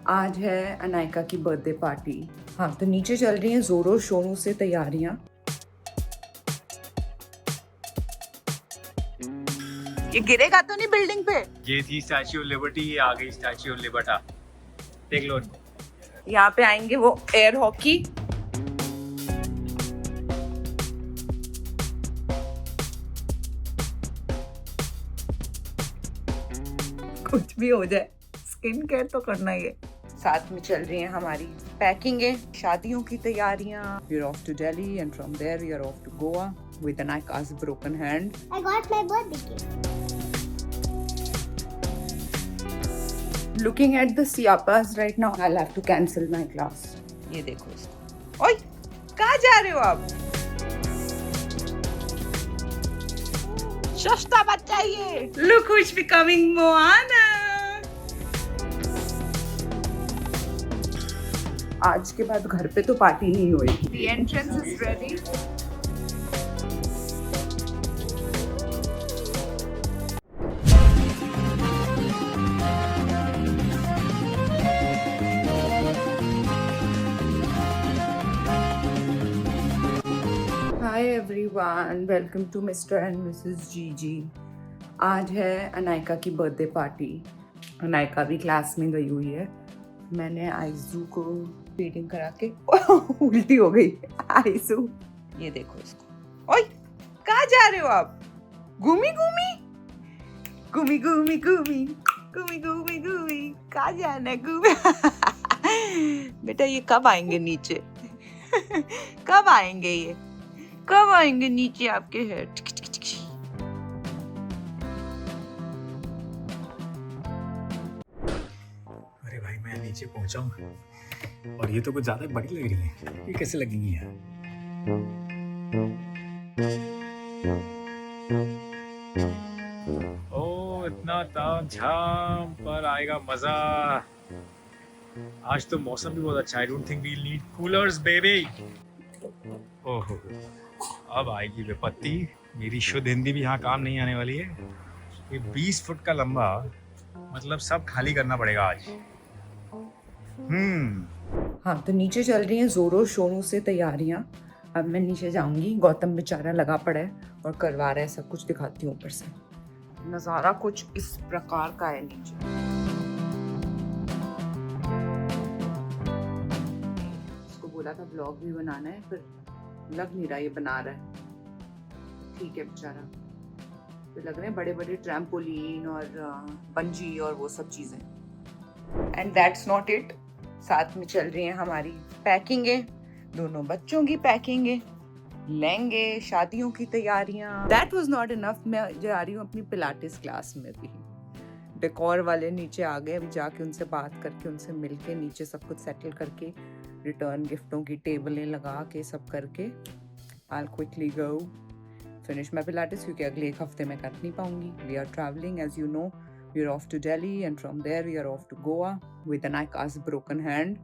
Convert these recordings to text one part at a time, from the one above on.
आज है अनायका की बर्थडे पार्टी। हाँ, तो नीचे चल रही हैं जोरों शोरों से तैयारियां। ये गिरेगा तो नहीं बिल्डिंग पे? ये थी स्टैच्यू ऑफ लिबर्टी, ये आ गई स्टैच्यू ऑफ लिबर्टा। देख लो इनको। यहाँ पे आएंगे वो एयर हॉकी। कुछ भी हो जाए, स्किन केयर तो करना ही है। साथ में चल रही हैं हमारी पैकिंगें, शादियों की तैयारियां। We are off to Delhi and from there we are off to Goa with Anayka's broken hand. I got my birthday gift. Looking at the siapas right now, I'll have to cancel my class. ये देखो इसको। ओए, कहाँ जा रहे हो आप? सस्ता बच्चा ये। Look who's becoming Moana. आज के बाद घर पे तो पार्टी नहीं होगी। The entrance is ready. Hi everyone, welcome to Mr. and Mrs. Gigi. आज है अनायका की बर्थडे पार्टी। अनायका भी क्लास में गई हुई है। मैंने आइजू को फीडिंग करा के उल्टी हो गई। आइजू, ये देखो इसको। ओए, कहाँ जा रहे हो आप? घूमी घूमी घूमी घूमी घूमी घूमी घूमी घूमी, कहाँ जाना है घूमी? बेटा ये कब आएंगे नीचे? कब आएंगे ये? कब आएंगे नीचे आपके हेयर? अरे भाई मैं नीचे पहुंचा हूँ और ये तो कुछ ज्यादा बड़ी लग रही है। ये कैसे लगेंगी यार? ओ इतना तामझाम पर आएगा मजा। आज तो मौसम भी बहुत अच्छा है। I don't think we need coolers baby. ओहो, अब आएगी विपत्ति। मेरी शुद्ध हिंदी भी यहाँ काम नहीं आने वाली है। ये 20 फुट का लंबा, मतलब सब खाली करना पड़ेगा आज। हाँ, तो नीचे चल रही हैं जोरों शोरों से तैयारियां। अब मैं नीचे जाऊंगी। गौतम बेचारा लगा पड़ा है और करवा रहा है सब कुछ। दिखाती हूँ ऊपर से नज़ारा कुछ इस प्रकार का है नीचे। इसको बोला था ब्लॉग भी बनाना है, पर लग नहीं रहा ये बना रहा है। ठीक है बेचारा। तो लग रहे हैं बड़े बड़े ट्रैम्पोलिन और बंजी और वो सब चीज़ें। And that's not it. साथ में चल रही हैं हमारी पैकिंगें, दोनों बच्चों की पैकिंगें, लहंगे, शादियों की तैयारियां। That was not enough. मैं जा रही हूँ अपनी पिलाटिस क्लास में भी। डेकोर वाले नीचे आ गए। अभी जाके उनसे बात करके, उनसे मिलके नीचे सब कुछ सेटल करके, रिटर्न गिफ्टों की टेबलें लगा के सब करके I'll quickly go finish my Pilates, क्योंकि अगले एक हफ्ते में कर नहीं पाऊंगी। We are traveling, as you know, we are off to Delhi and from there we are off to Goa with Anayka's broken hand.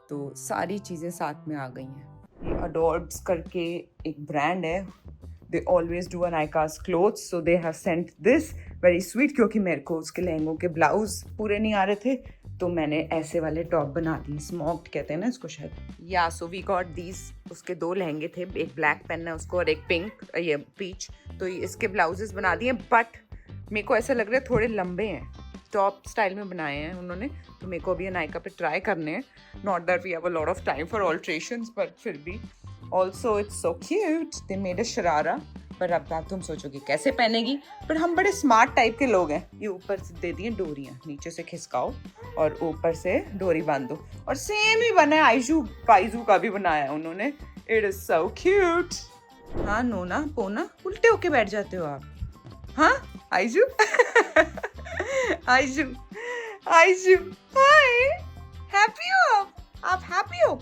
तो सारी चीज़ें साथ में आ गई हैं। ये Adorbs करके एक ब्रांड है। They always do Anayka's clothes, so they have sent this very sweet, क्योंकि मेरे को उसके लहंगों के ब्लाउज पूरे नहीं आ रहे थे, तो मैंने ऐसे वाले टॉप बना दिए। स्मोक्ड कहते हैं ना इसको शायद। या सो वी गॉट दीज। उसके दो लहंगे थे, एक ब्लैक पेन है उसको और एक पिंक, ये पीच। तो इसके ब्लाउजेस बना दिए, बट मेरे को ऐसा लग रहा है थोड़े लंबे हैं। टॉप स्टाइल में बनाए हैं उन्होंने, तो मेरे को अभी अनायका पे ट्राई करने हैं। Not that we have a lot of time for alterations, but फिर भी also it's so cute. They made a sharara. पर अब बात तुम सोचोगे कैसे पहनेगी, पर हम बड़े स्मार्ट टाइप के लोग हैं। ये ऊपर से दे दिए डोरियां, नीचे से खिसकाओ और ऊपर से डोरी बांधो। और सेम ही बना है आइजू पाइजू का भी बनाया है उन्होंने। It is so cute. हाँ नोना पोना, उल्टे होके बैठ जाते हो आप। हाँ आइजू आइजू आइजू, हाय, हैप्पी हो आप? हैप्पी हो?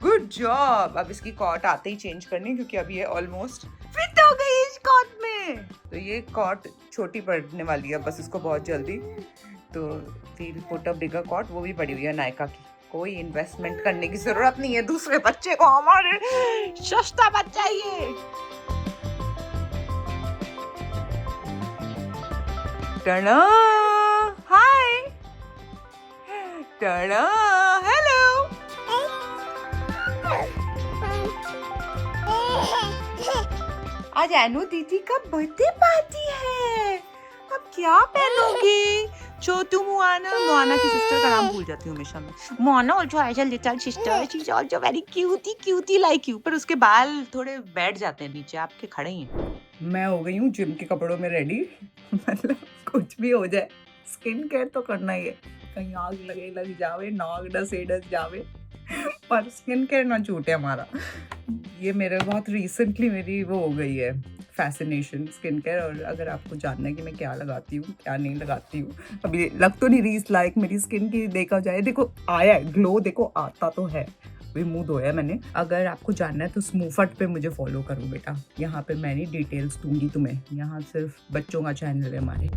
Good job. अब इसकी कॉट आते ही चेंज करनी, क्योंकि अभी ये ऑलमोस्ट फिट हो गई इस कॉट में। तो ये कॉट छोटी पड़ने वाली है बस इसको बहुत जल्दी। तो we'll put a bigger cot, वो भी पड़ी हुई है नायका की। कोई इन्वेस्टमेंट करने की जरूरत नहीं है दूसरे बच्चे को, हमारे सस्ता बच्चा ये। टर्न, हाय Ta-da! Hello! आज एनु दीदी का बर्थडे पार्टी है। अब क्या पहनोगे? छोटू मोआना की सिस्टर का नाम भूल जाती हूँ हमेशा मैं। Moana also has a little sister, she is also very cutie like you. पर उसके बाल थोड़े बैठ जाते हैं नीचे, आपके खड़े ही हैं। मैं हो गई हूँ जिम के कपड़ों में रेडी। मतलब कुछ भी हो जाए, स्किन केयर तो करना ही है। कहीं आग लग जावे, नाग डस जावे, पर स्किन केयर ना छूटे हमारा। ये मेरे बहुत रिसेंटली मेरी वो हो गई है फैसिनेशन स्किन केयर। और अगर आपको जानना है कि मैं क्या लगाती हूँ क्या नहीं लगाती हूँ, अभी लग तो नहीं रही इस लाइक मेरी स्किन की, देखा जाए देखो आया है ग्लो, देखो आता तो है, भी मुंह धोया मैंने। अगर आपको जानना है तो स्मूफट पे मुझे फॉलो करो बेटा, यहाँ पे मैं नहीं डिटेल्स दूंगी तुम्हें, यहाँ सिर्फ बच्चों का चैनल है हमारे।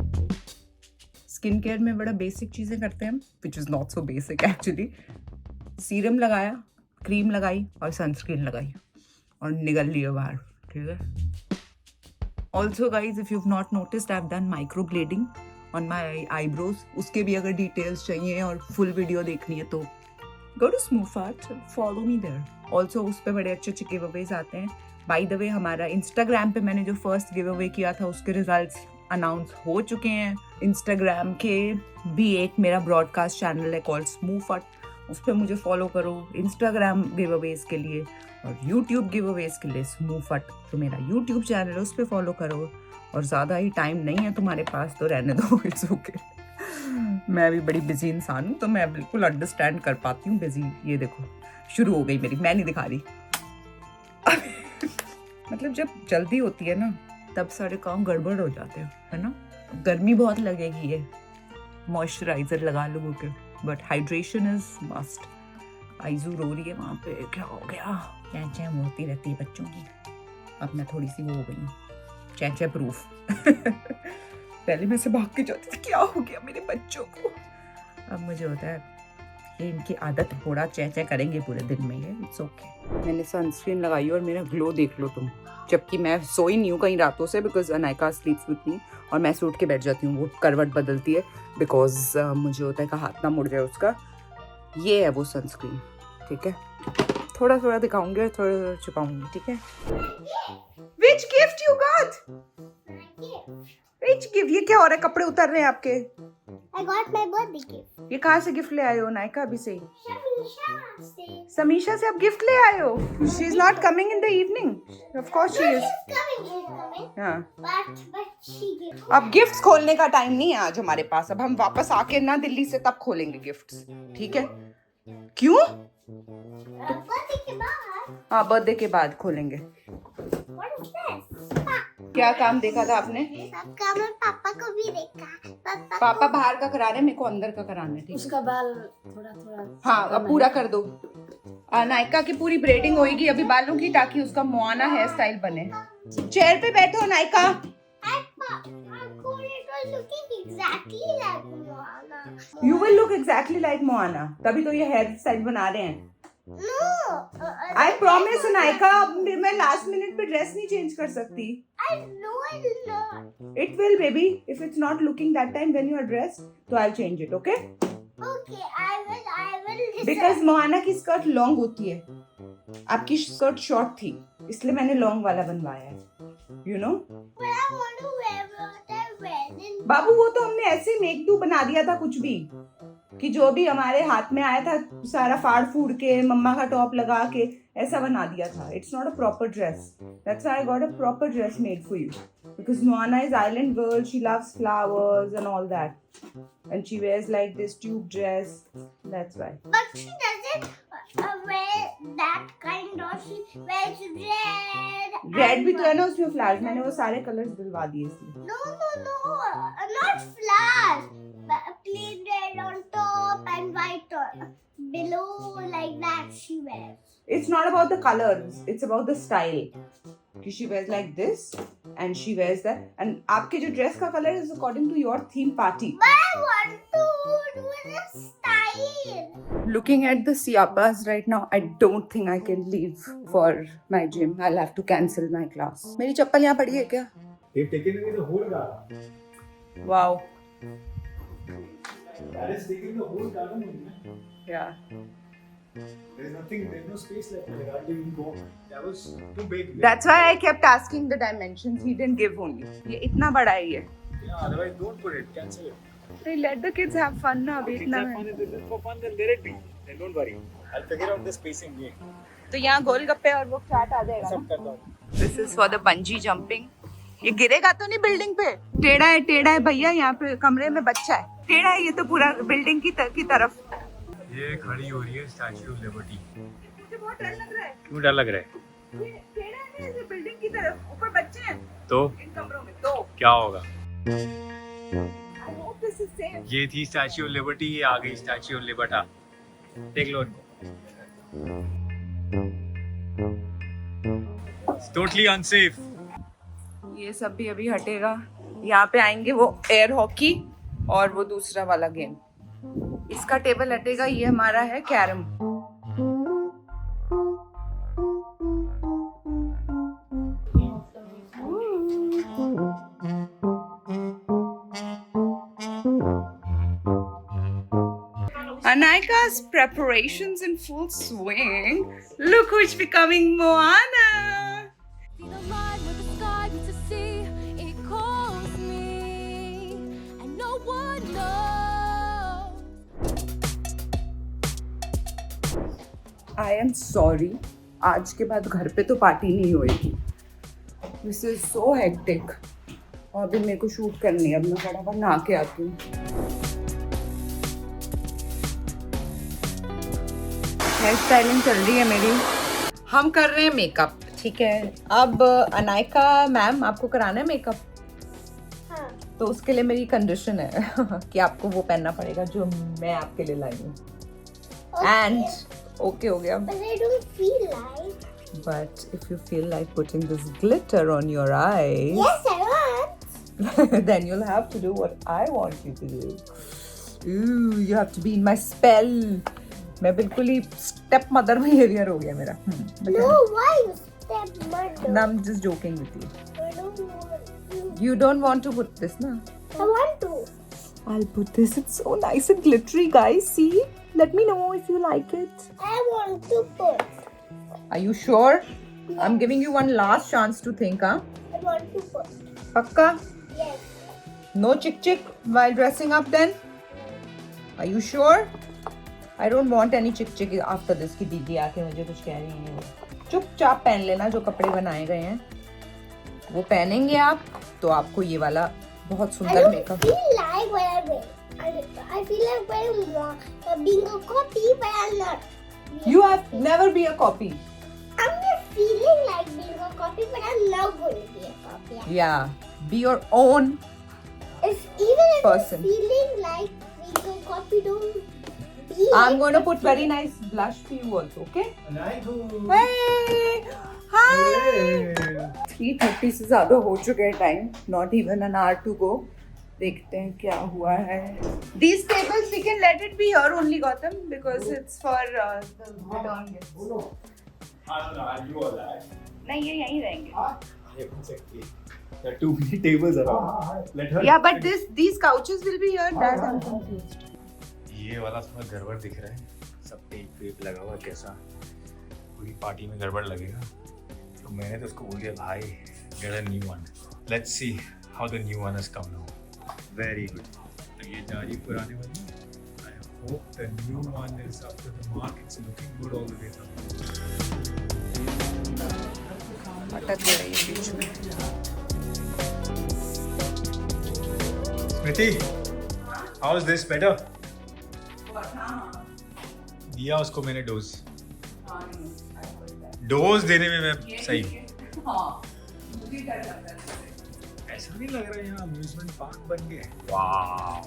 स्किन केयर में बड़ा बेसिक चीज़ें करते हैं, which is not so basic actually. Serum लगाया, क्रीम लगाई और सनस्क्रीन लगाई और निकल लिया बाहर, ठीक है। Also guys if you have not noticed I have done micro blending on my eyebrows. उसके भी अगर डिटेल्स चाहिए और फुल वीडियो देखनी है तो गो टू स्मूफट, फॉलो मी देयर। ऑल्सो उस पर बड़े अच्छे गिव अवेज आते हैं। बाय द वे हमारा इंस्टाग्राम पे मैंने जो फर्स्ट गिव अवे किया था उसके रिजल्ट्स अनाउंस हो चुके हैं। इंस्टाग्राम के भी एक मेरा ब्रॉडकास्ट चैनल है कॉल्ड स्मूफट, उस पर मुझे फॉलो करो इंस्टाग्राम गिव अवेज के लिए, और यूट्यूब गिव अवेज के लिए स्मूफट तो मेरा यूट्यूब चैनल है, उस पर फॉलो करो। और ज़्यादा ही टाइम नहीं है तुम्हारे पास तो रहने दो, इट्स ओके। मैं भी बड़ी बिजी इंसान हूँ तो मैं बिल्कुल अंडरस्टैंड कर पाती हूँ बिजी। ये देखो शुरू हो गई मेरी, मैं नहीं दिखा रही। मतलब जब जल्दी होती है ना तब सारे काम गड़बड़ हो जाते हैं, है ना। गर्मी बहुत लगेगी, ये मॉइस्चराइजर लगा लोगों के, बट हाइड्रेशन इज मस्ट। आइजू रो रही है वहाँ पे, क्या हो गया, चैं होती रहती है बच्चों की। अब मैं थोड़ी सी वो हो गई हूँ चैं प्रूफ। पहले मैं से भाग के जाती थी, क्या हो गया मेरे बच्चों को। अब मुझे होता है ये इनकी आदत, थोड़ा चैं करेंगे पूरे दिन में, ये इट्स ओके। मैंने सनस्क्रीन लगाई और मेरा ग्लो देख लो तुम, जबकि मैं सोई नहीं हूँ कहीं रातों से, बिकॉज अनायका स्लीप्स विद मी और मैं सूट के बैठ जाती हूँ, वो करवट बदलती है बिकॉज मुझे होता है कि हाथ ना मुड़ जाए उसका। ये है वो सनस्क्रीन, ठीक है। थोड़ा थोड़ा दिखाऊंगी और थोड़ा थोड़ा छुपाऊंगी, ठीक है। Which gift you got? Which gift? ये क्या हो रहा है, कपड़े उतर रहे हैं आपके। I got my birthday gift. ये कहाँ से गिफ्ट ले आए हो नायका? अभी से Shamisha से. समीशा से आप गिफ्ट ले आए हो? She is not coming in the evening? Of course she is. She's coming. हाँ, But she gave. अब गिफ्ट्स खोलने का टाइम नहीं है आज हमारे पास। अब हम वापस आके ना दिल्ली से तब खोलेंगे गिफ्ट्स, ठीक है। क्यों? Birthday के बाद. हाँ, बर्थडे के बाद खोलेंगे। What is this? क्या काम देखा था आपने? सबका मैं पापा को भी देखा. पापा बाहर का करा रहे हैं, मेरे को अंदर का कराना है, ठीक है। उसका बाल थोड़ा थोड़ा। हाँ, अब पूरा कर दो। नायका की पूरी ब्रेडिंग होएगी अभी बालों की, ताकि उसका मोआना हेयर स्टाइल बने। चेयर पे बैठो Nykaa. Exactly like Moana. You will look exactly like Moana, तभी तो ये हेयर स्टाइल बना रहे हैं। No. आई प्रॉमिस नायका, मैं लास्ट मिनट पे ड्रेस नहीं चेंज कर सकती। I know it's not. It will, baby. If it's not looking that time when you are dressed, तो I'll change it, okay? Okay, I will listen. Because Moana की skirt long होती है, आपकी skirt short थी, इसलिए मैंने long वाला बनवाया है, you know? But I want to wear what I wear in. बाबू वो तो हमने ऐसे मेक डू बना दिया था कुछ भी, कि जो भी हमारे हाथ में आया था सारा फाड़ फूड़ के मम्मा का टॉप लगा के ऐसा बना दिया था। It's not a proper dress. That's why I got a proper dress made for you. Because Moana is island girl, she loves flowers and all that. And she wears like this tube dress. That's why. But she doesn't wear that kind of. She wears red. Red भी तो है ना उसमें flowers. मैंने वो सारे colors दिलवा दिए इसलिए। No. Not flowers. Plain red on top and white on below, like that she wears. It's not about the colors. It's about the style. कि she wears like this and she wears that. And आपके जो dress का color is according to your theme party. But I want to do the style. Looking at the siapas right now, I don't think I can leave for my gym. I'll have to cancel my class. मेरी चप्पल यहाँ पड़ी है क्या? They've taken away the whole garden. Wow. That is taking the whole garden only. Yeah. There's nothing, there's no space left. Where do you go? That was too big. That's why I kept asking the dimensions. He didn't give only. ये इतना बड़ा है ये. Yeah, otherwise don't put it. Cancel it. They let the kids have fun ना अभी इतना. For fun, then let it be. Then don't worry. I'll figure out the spacing. तो यहाँ गोलगप्पे और वो चाट आ जाएगा सब कर दो. This is for the bungee jumping. ये गिरेगा तो नहीं बिल्डिंग पे? टेढ़ा है भैया, यहाँ पे कमरे में बच्चा है. टेढ़ा है ये तो पूरा बिल्डिंग की तरफ. ये खड़ी हो रही है स्टैच्यू ऑफ लिबर्टी. मुझे बहुत डर लग रहा है. क्यों डर लग रहा है? ये टेढ़ा है ना, ये बिल्डिंग की तरफ. ऊपर बच्चे हैं. तो इन कमरों में तो क्या होगा? I hope this is safe. ये थी स्टैच्यू ऑफ लिबर्टी, ये आ गई स्टैच्यू ऑफ लिबर्टा. देख लो इनको. It's totally unsafe. ये सब भी अभी हटेगा. यहाँ पे आएंगे वो एयर हॉकी और वो दूसरा वाला गेम. इसका टेबल हटेगा. ये हमारा है carrom. Anaika's preparations in full swing. Look who's becoming Moana. See the line where the sky meets the sea. It calls me, and no one knows. I am sorry. आज के बाद घर पे तो पार्टी नहीं होएगी. This is so hectic. और अभी मेरे को शूट करनी है. अब मैं फटाफट नहा के आती हूँ. हेयर स्टाइलिंग चल रही है मेरी. हम कर रहे हैं मेकअप. ठीक है. अब अनायका मैम आपको कराना है मेकअप. हाँ. तो उसके लिए मेरी कंडीशन है कि आपको वो पहनना पड़ेगा जो मैं आपके लिए लाई हूँ. एंड ओके हो गया. But I don't feel like. But if you feel like putting this glitter on your eyes, Yes, I want. then you'll have to do what I want you to do. Ooh, you have to be in my spell. मैं बिल्कुल ही step mother behaviour हो गया मेरा. No, why you step mother? I'm just joking with you. I don't want to. You don't want to put this, na? I want to. I'll put this. It's so nice and glittery, guys. See? Let me know if you like it. I want to put. Are you sure? I'm giving you one last chance to think, huh? I want to put. Pakka? Yes. No chick while dressing up then? Are you sure? I don't want any chick after this कि दीदी आके मुझे कुछ कह रही है. चुपचाप पहन लेना जो कपड़े बनाए गए हैं वो पहनेंगे आप तो आपको ये वाला बहुत I सुंदर don't makeup. feel like wearing. I feel like wearing being a copy, but I'm not. You have never be a copy. I'm just feeling like being a copy, but I'm not going to be a copy. Yeah, be your own. Even if Person. I'm feeling like being a copy, don't be. I'm going to put very nice blush for you also, okay? Hey! Hi! 3:30 से ज़्यादा हो चुके हैं time. Not even an hour to go. देखते हैं क्या हुआ है. These tables we can let it be here only, Gautam, because it's for the return guests. I'll do all that. नहीं ये यहीं रहेंगे. There are too many tables around. Let her. Yeah, but these couches will be here. That I'm confused. ये वाला थोड़ा गड़बड़ दिख रहा है. सब टेप वेप लगा हुआ कैसा पूरी पार्टी में गड़बड़ लगेगा. तो मैंने तो उसको बोल दिया भाई get a new one. Let's see how the new one has come now. Very good. तो ये जा रही पुराने वाली. I hope the new one is up to the mark. It's looking good all the way through. अटक गई है बीच में. Smriti, how is this better? दिया उसको मैंने डोज. डोज देने में मैं सही. ऐसा नहीं लग रहा है यहाँ अम्यूजमेंट पार्क बन गया. वाव.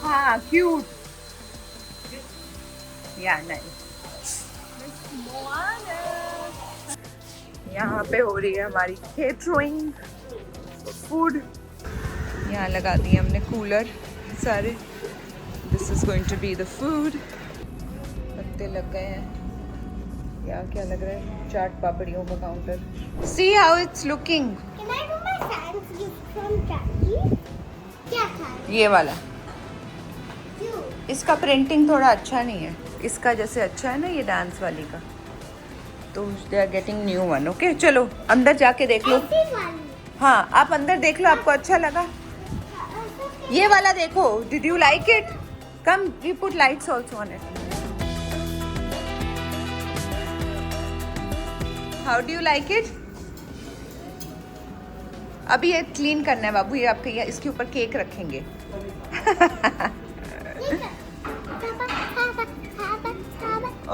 हाँ, cute. Yeah, nice. यहाँ पे हो रही है हमारी केटरिंग फूड. यहाँ लगा दिए हमने कूलर सारे. This is going to be the food. जूते लग गए हैं। यहाँ क्या लग रहा है? चाट पापड़ियों का counter. See how it's looking. Can I do my thanks gift from Jackie? क्या था? ये वाला, क्यों? इसका प्रिंटिंग थोड़ा अच्छा नहीं है, इसका जैसे अच्छा है ना ये डांस वाली का, तो they are getting new one. Okay चलो अंदर जाके देख लो। ऐसी वाली। हाँ आप अंदर देख लो, आपको अच्छा लगा? ये वाला देखो, did you like it? Come we put lights also on it. How do you like it? अभी ये क्लीन करना है बाबू, ये आपके यहाँ इसके ऊपर केक रखेंगे।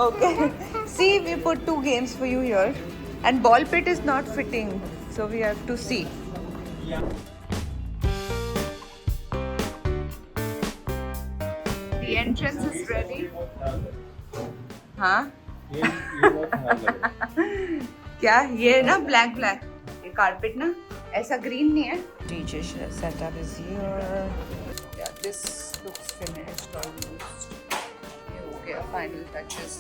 Okay. See, we put 2 games for you here, and ball pit is not fitting, so we have to see. The entrance is ready. हाँ? क्या ये ना ब्लैक ब्लैक ये कारपेट ना ऐसा ग्रीन नहीं है। DJ setup is here. Yeah, this looks finished almost. ये हो गया final touches.